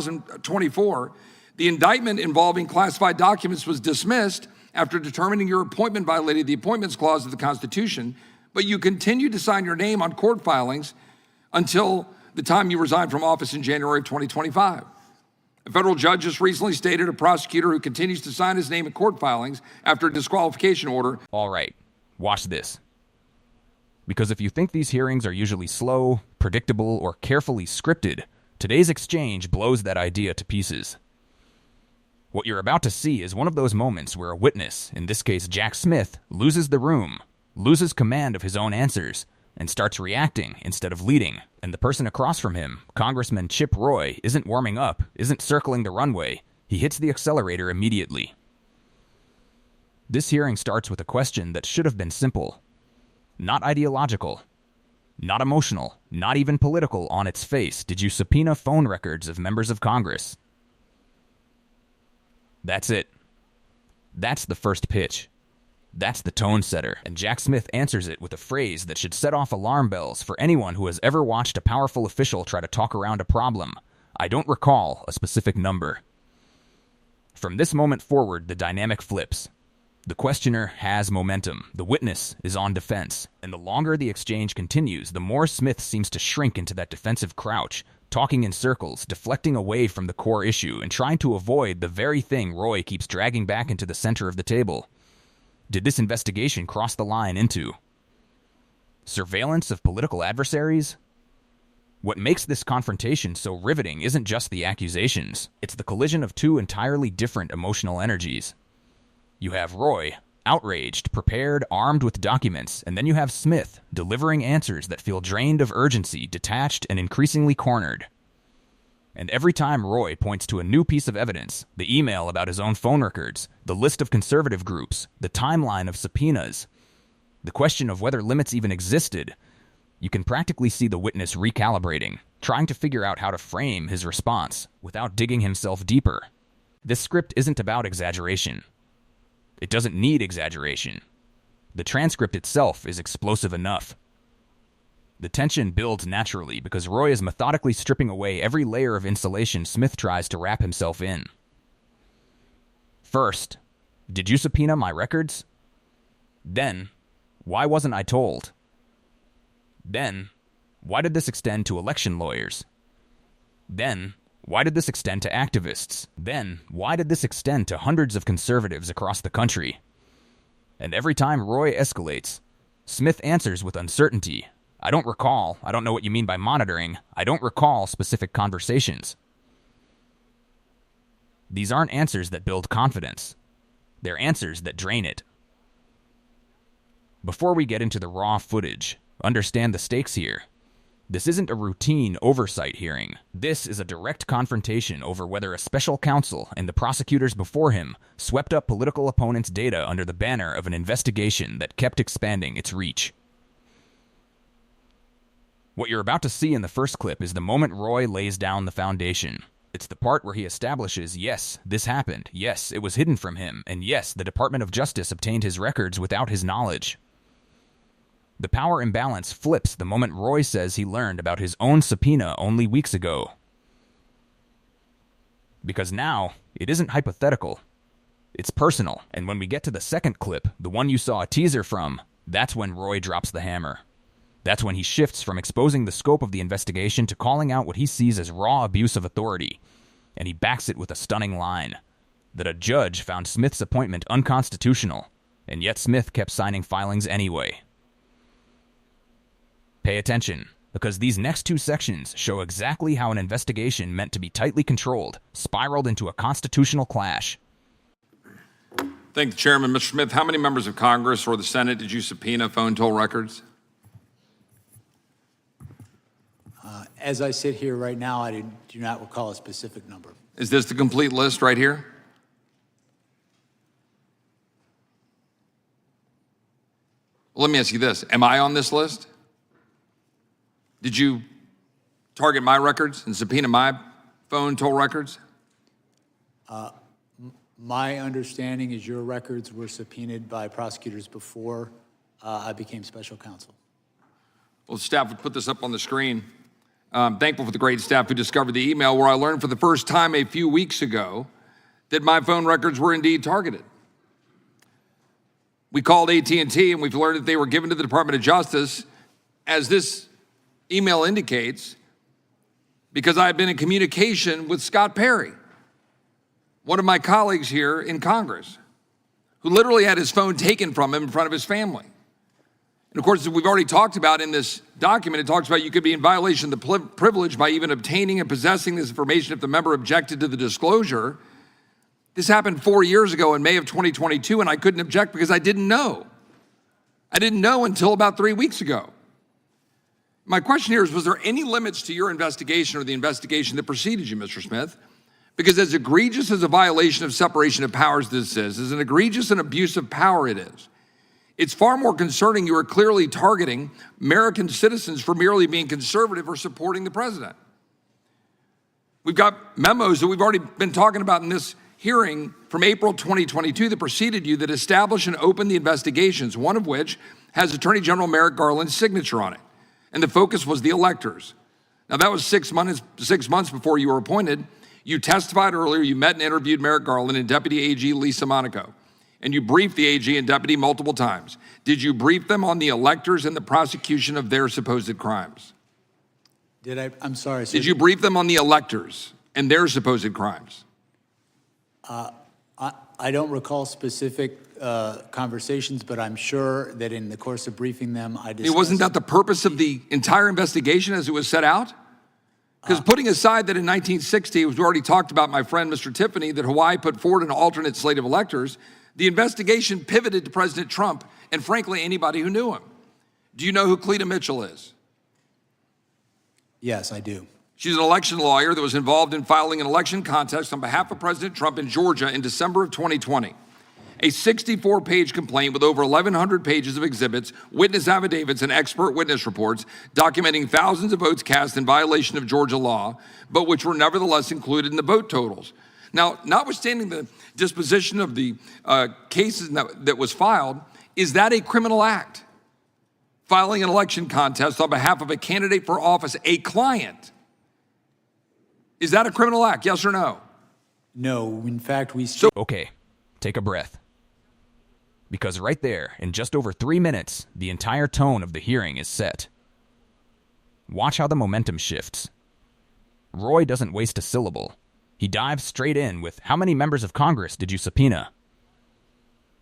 2024, the indictment involving classified documents was dismissed after determining your appointment violated the Appointments Clause of the Constitution, but you continued to sign your name on court filings until the time you resigned from office in January of 2025. A federal judge just recently stated a prosecutor who continues to sign his name in court filings after a disqualification order. All right, watch this. Because if you think these hearings are usually slow, predictable, or carefully scripted, today's exchange blows that idea to pieces. What you're about to see is one of those moments where a witness, in this case Jack Smith, loses the room, loses command of his own answers, and starts reacting instead of leading. And the person across from him, Congressman Chip Roy, isn't warming up, isn't circling the runway. He hits the accelerator immediately. This hearing starts with a question that should have been simple. Not ideological, not emotional, not even political on its face. Did you subpoena phone records of members of Congress? That's it. That's the first pitch. That's the tone setter. And Jack Smith answers it with a phrase that should set off alarm bells for anyone who has ever watched a powerful official try to talk around a problem. I don't recall a specific number. From this moment forward, the dynamic flips. The questioner has momentum. The witness is on defense. And the longer the exchange continues, the more Smith seems to shrink into that defensive crouch, talking in circles, deflecting away from the core issue, and trying to avoid the very thing Roy keeps dragging back into the center of the table. Did this investigation cross the line into surveillance of political adversaries? What makes this confrontation so riveting isn't just the accusations. It's the collision of two entirely different emotional energies. You have Roy, outraged, prepared, armed with documents, and then you have Smith, delivering answers that feel drained of urgency, detached, and increasingly cornered. And every time Roy points to a new piece of evidence, the email about his own phone records, the list of conservative groups, the timeline of subpoenas, the question of whether limits even existed, you can practically see the witness recalibrating, trying to figure out how to frame his response without digging himself deeper. This script isn't about exaggeration. It doesn't need exaggeration. The transcript itself is explosive enough. The tension builds naturally because Roy is methodically stripping away every layer of insulation Smith tries to wrap himself in. First, did you subpoena my records? Then, why wasn't I told? Then, why did this extend to election lawyers? Then, why did this extend to activists? Then, why did this extend to hundreds of conservatives across the country? And every time Roy escalates, Smith answers with uncertainty. I don't recall. I don't know what you mean by monitoring. I don't recall specific conversations. These aren't answers that build confidence. They're answers that drain it. Before we get into the raw footage, understand the stakes here. This isn't a routine oversight hearing. This is a direct confrontation over whether a special counsel and the prosecutors before him swept up political opponents' data under the banner of an investigation that kept expanding its reach. What you're about to see in the first clip is the moment Roy lays down the foundation. It's the part where he establishes, yes, this happened, yes, it was hidden from him, and yes, the Department of Justice obtained his records without his knowledge. The power imbalance flips the moment Roy says he learned about his own subpoena only weeks ago. Because now, it isn't hypothetical. It's personal, and when we get to the second clip, the one you saw a teaser from, that's when Roy drops the hammer. That's when he shifts from exposing the scope of the investigation to calling out what he sees as raw abuse of authority. And he backs it with a stunning line. That a judge found Smith's appointment unconstitutional, and yet Smith kept signing filings anyway. Pay attention, because these next two sections show exactly how an investigation meant to be tightly controlled spiraled into a constitutional clash. Thank the chairman. Mr. Smith, how many members of Congress or the Senate did you subpoena phone toll records? As I sit here right now, I do not recall a specific number. Is this the complete list right here? Well, let me ask you this. Am I on this list? Did you target my records and subpoena my phone toll records? My understanding is your records were subpoenaed by prosecutors before I became special counsel. Well, staff would put this up on the screen. I'm thankful for the great staff who discovered the email, where I learned for the first time a few weeks ago that my phone records were indeed targeted. We called AT&T, and we've learned that they were given to the Department of Justice, as this email indicates, because I had been in communication with Scott Perry, one of my colleagues here in Congress, who literally had his phone taken from him in front of his family. And of course, as we've already talked about in this document, it talks about you could be in violation of the privilege by even obtaining and possessing this information if the member objected to the disclosure. This happened 4 years ago in May of 2022, and I couldn't object because I didn't know. I didn't know until about 3 weeks ago. My question here is, was there any limits to your investigation or the investigation that preceded you, Mr. Smith? Because as egregious as a violation of separation of powers this is, as an egregious and abuse of power it is, it's far more concerning you are clearly targeting American citizens for merely being conservative or supporting the president. We've got memos that we've already been talking about in this hearing from April 2022 that preceded you that establish and open the investigations, one of which has Attorney General Merrick Garland's signature on it. And the focus was the electors. Now, that was 6 months before you were appointed. You testified earlier, you met and interviewed Merrick Garland and Deputy AG Lisa Monaco, and you briefed the AG and Deputy multiple times. Did you brief them on the electors and the prosecution of their supposed crimes? Did I? I'm sorry. Did you brief them on the electors and their supposed crimes? I don't recall specific conversations, but I'm sure that in the course of briefing them, I discussed... Wasn't that the purpose of the entire investigation as it was set out? Because putting aside that in 1960, as we already talked about, my friend Mr. Tiffany, that Hawaii put forward an alternate slate of electors, the investigation pivoted to President Trump and, frankly, anybody who knew him. Do you know who Cleta Mitchell is? Yes, I do. She's an election lawyer that was involved in filing an election contest on behalf of President Trump in Georgia in December of 2020. A 64-page complaint with over 1,100 pages of exhibits, witness affidavits, and expert witness reports documenting thousands of votes cast in violation of Georgia law, but which were nevertheless included in the vote totals. Now, notwithstanding the disposition of the cases that was filed, is that a criminal act? Filing an election contest on behalf of a candidate for office, a client. Is that a criminal act, yes or no? No, in fact, Okay, take a breath. Because right there, in just over 3 minutes, the entire tone of the hearing is set. Watch how the momentum shifts. Roy doesn't waste a syllable. He dives straight in with, how many members of Congress did you subpoena?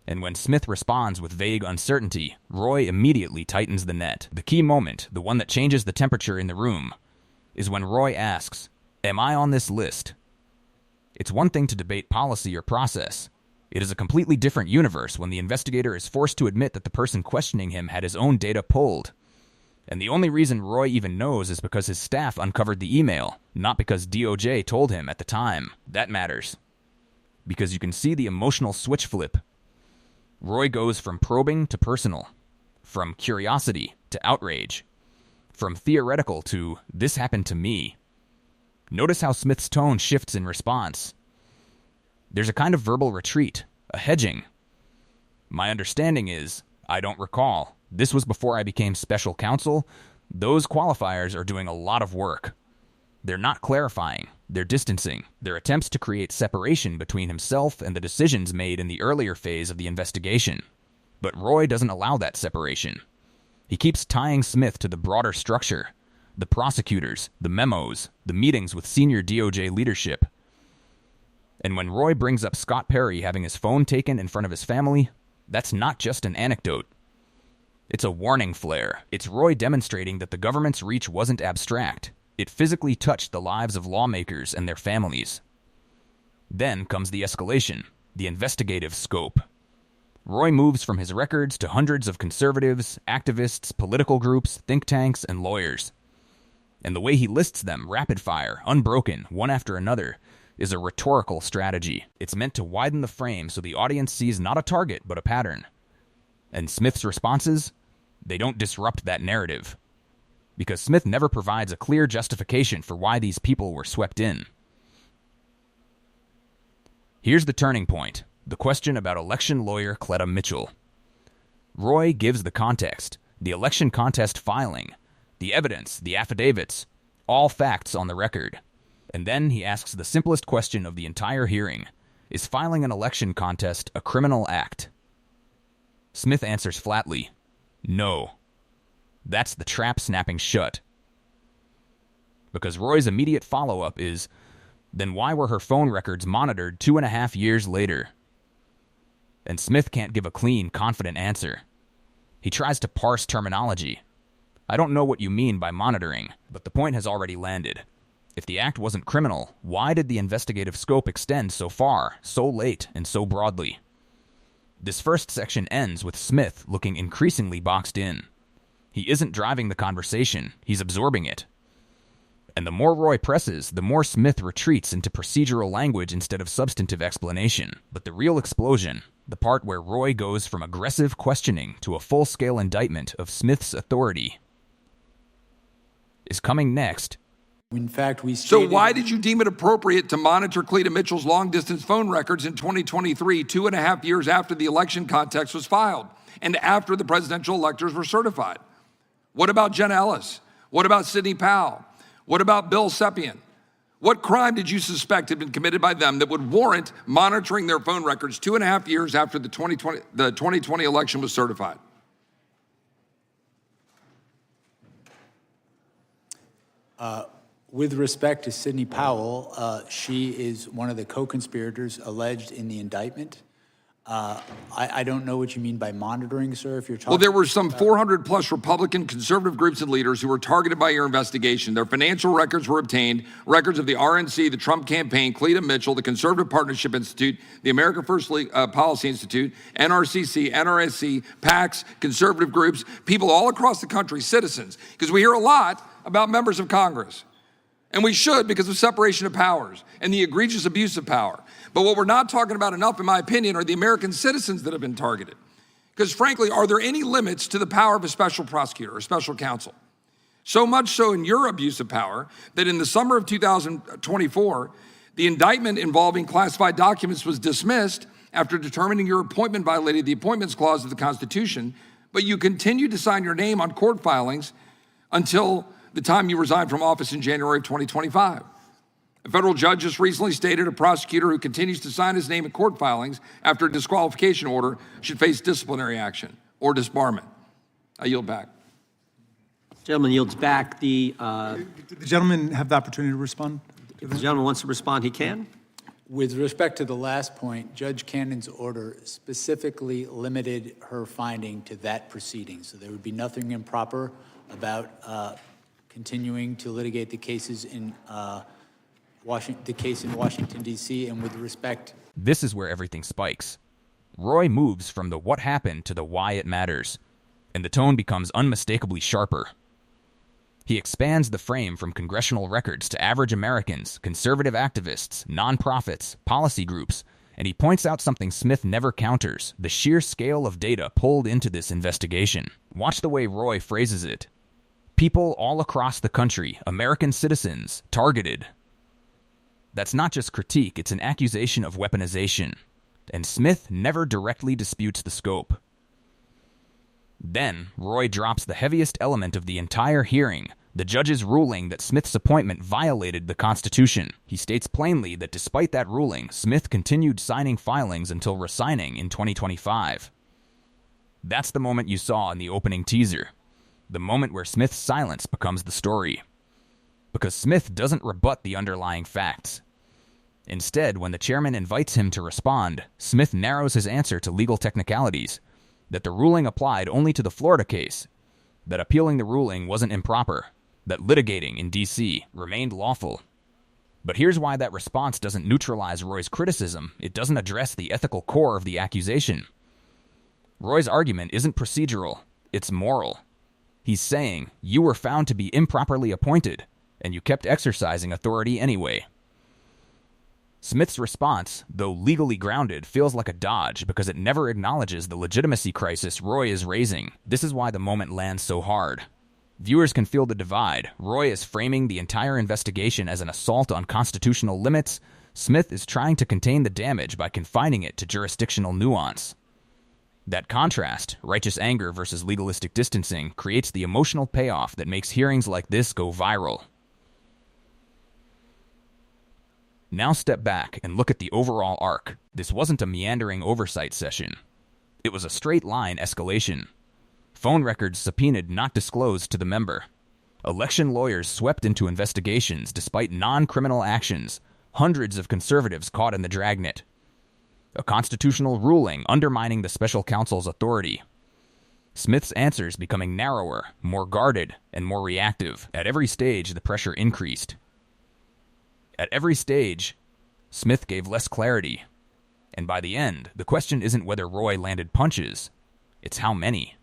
And when Smith responds with vague uncertainty, Roy immediately tightens the net. The key moment, the one that changes the temperature in the room, is when Roy asks, am I on this list? It's one thing to debate policy or process. It is a completely different universe when the investigator is forced to admit that the person questioning him had his own data pulled. And the only reason Roy even knows is because his staff uncovered the email, not because DOJ told him at the time. That matters. Because you can see the emotional switch flip. Roy goes from probing to personal, from curiosity to outrage, from theoretical to, this happened to me. Notice how Smith's tone shifts in response. There's a kind of verbal retreat, a hedging. My understanding is, I don't recall. This was before I became special counsel. Those qualifiers are doing a lot of work. They're not clarifying. They're distancing. They're attempts to create separation between himself and the decisions made in the earlier phase of the investigation. But Roy doesn't allow that separation. He keeps tying Smith to the broader structure, the prosecutors, the memos, the meetings with senior DOJ leadership. And when Roy brings up Scott Perry having his phone taken in front of his family, that's not just an anecdote. It's a warning flare. It's Roy demonstrating that the government's reach wasn't abstract. It physically touched the lives of lawmakers and their families. Then comes the escalation, the investigative scope. Roy moves from his records to hundreds of conservatives, activists, political groups, think tanks, and lawyers. And the way he lists them, rapid fire, unbroken, one after another, is a rhetorical strategy. It's meant to widen the frame so the audience sees not a target, but a pattern. And Smith's responses? They don't disrupt that narrative. Because Smith never provides a clear justification for why these people were swept in. Here's the turning point, the question about election lawyer Cleta Mitchell. Roy gives the context, the election contest filing, the evidence, the affidavits, all facts on the record. And then he asks the simplest question of the entire hearing. Is filing an election contest a criminal act? Smith answers flatly, no. That's the trap snapping shut. Because Roy's immediate follow-up is, then why were her phone records monitored 2.5 years later? And Smith can't give a clean, confident answer. He tries to parse terminology. I don't know what you mean by monitoring, but the point has already landed. If the act wasn't criminal, why did the investigative scope extend so far, so late, and so broadly? This first section ends with Smith looking increasingly boxed in. He isn't driving the conversation, he's absorbing it. And the more Roy presses, the more Smith retreats into procedural language instead of substantive explanation. But the real explosion, the part where Roy goes from aggressive questioning to a full-scale indictment of Smith's authority, is coming next. In fact, So why did you deem it appropriate to monitor Cleta Mitchell's long-distance phone records in 2023, 2.5 years after the election contest was filed and after the presidential electors were certified? What about Jenna Ellis? What about Sidney Powell? What about Bill Seppian? What crime did you suspect had been committed by them that would warrant monitoring their phone records 2.5 years after the 2020 election was certified? With respect to Sidney Powell, she is one of the co-conspirators alleged in the indictment. I don't know what you mean by monitoring, sir, if you're talking. Well, there were some 400 plus Republican conservative groups and leaders who were targeted by your investigation. Their financial records were obtained, records of the RNC, the Trump campaign, Cleta Mitchell, the Conservative Partnership Institute, the America First Policy Institute, NRCC, NRSC, PACs, conservative groups, people all across the country, citizens, because we hear a lot about members of Congress. And we should, because of separation of powers and the egregious abuse of power. But what we're not talking about enough, in my opinion, are the American citizens that have been targeted. Because frankly, are there any limits to the power of a special prosecutor or special counsel? So much so in your abuse of power that in the summer of 2024, the indictment involving classified documents was dismissed after determining your appointment violated the Appointments Clause of the Constitution, but you continued to sign your name on court filings until the time you resigned from office in January of 2025. A federal judge just recently stated a prosecutor who continues to sign his name in court filings after a disqualification order should face disciplinary action or disbarment. I yield back. Gentleman yields back. Did the gentleman have the opportunity to respond? If the gentleman wants to respond, he can. With respect to the last point, Judge Cannon's order specifically limited her finding to that proceeding. So there would be nothing improper about continuing to litigate the cases in Washington, D.C., and with respect. This is where everything spikes. Roy moves from the what happened to the why it matters, and the tone becomes unmistakably sharper. He expands the frame from congressional records to average Americans, conservative activists, nonprofits, policy groups, and he points out something Smith never counters, the sheer scale of data pulled into this investigation. Watch the way Roy phrases it. People all across the country, American citizens, targeted. That's not just critique, it's an accusation of weaponization. And Smith never directly disputes the scope. Then, Roy drops the heaviest element of the entire hearing, the judge's ruling that Smith's appointment violated the Constitution. He states plainly that despite that ruling, Smith continued signing filings until resigning in 2025. That's the moment you saw in the opening teaser. The moment where Smith's silence becomes the story. Because Smith doesn't rebut the underlying facts. Instead, when the chairman invites him to respond, Smith narrows his answer to legal technicalities, that the ruling applied only to the Florida case, that appealing the ruling wasn't improper, that litigating in D.C. remained lawful. But here's why that response doesn't neutralize Roy's criticism. It doesn't address the ethical core of the accusation. Roy's argument isn't procedural, it's moral. He's saying, you were found to be improperly appointed, and you kept exercising authority anyway. Smith's response, though legally grounded, feels like a dodge because it never acknowledges the legitimacy crisis Roy is raising. This is why the moment lands so hard. Viewers can feel the divide. Roy is framing the entire investigation as an assault on constitutional limits. Smith is trying to contain the damage by confining it to jurisdictional nuance. That contrast, righteous anger versus legalistic distancing, creates the emotional payoff that makes hearings like this go viral. Now step back and look at the overall arc. This wasn't a meandering oversight session. It was a straight-line escalation. Phone records subpoenaed, not disclosed to the member. Election lawyers swept into investigations despite non-criminal actions. Hundreds of conservatives caught in the dragnet. A constitutional ruling undermining the special counsel's authority. Smith's answers becoming narrower, more guarded, and more reactive. At every stage, the pressure increased. At every stage, Smith gave less clarity. And by the end, the question isn't whether Roy landed punches, it's how many.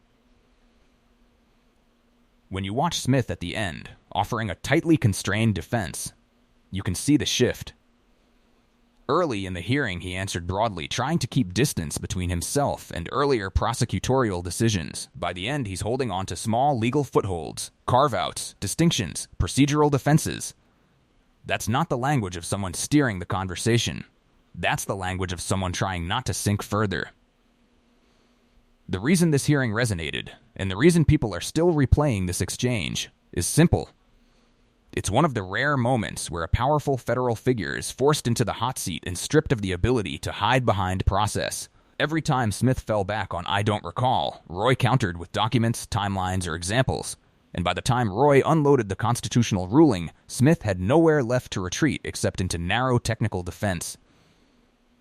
When you watch Smith at the end, offering a tightly constrained defense, you can see the shift. Early in the hearing, he answered broadly, trying to keep distance between himself and earlier prosecutorial decisions. By the end, he's holding on to small legal footholds, carve-outs, distinctions, procedural defenses. That's not the language of someone steering the conversation. That's the language of someone trying not to sink further. The reason this hearing resonated, and the reason people are still replaying this exchange, is simple. It's one of the rare moments where a powerful federal figure is forced into the hot seat and stripped of the ability to hide behind process. Every time Smith fell back on "I don't recall," Roy countered with documents, timelines, or examples. And by the time Roy unloaded the constitutional ruling, Smith had nowhere left to retreat except into narrow technical defense.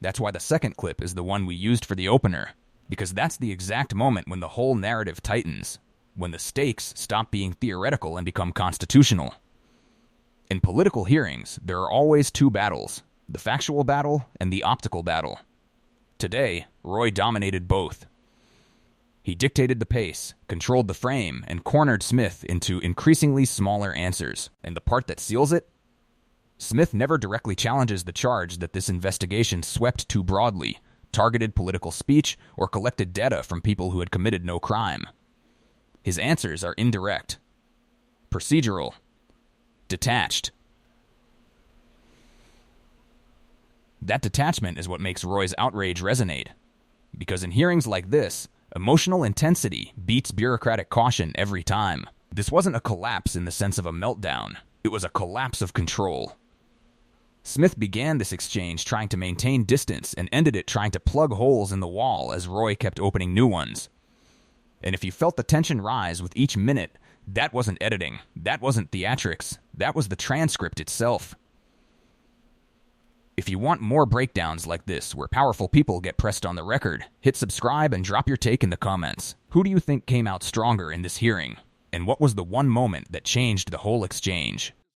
That's why the second clip is the one we used for the opener, because that's the exact moment when the whole narrative tightens, when the stakes stop being theoretical and become constitutional. In political hearings, there are always two battles, the factual battle and the optical battle. Today, Roy dominated both. He dictated the pace, controlled the frame, and cornered Smith into increasingly smaller answers. And the part that seals it? Smith never directly challenges the charge that this investigation swept too broadly, targeted political speech, or collected data from people who had committed no crime. His answers are indirect, procedural, detached. That detachment is what makes Roy's outrage resonate. Because in hearings like this, emotional intensity beats bureaucratic caution every time. This wasn't a collapse in the sense of a meltdown. It was a collapse of control. Smith began this exchange trying to maintain distance and ended it trying to plug holes in the wall as Roy kept opening new ones. And if you felt the tension rise with each minute, that wasn't editing, that wasn't theatrics, that was the transcript itself. If you want more breakdowns like this, where powerful people get pressed on the record, hit subscribe and drop your take in the comments. Who do you think came out stronger in this hearing? And what was the one moment that changed the whole exchange?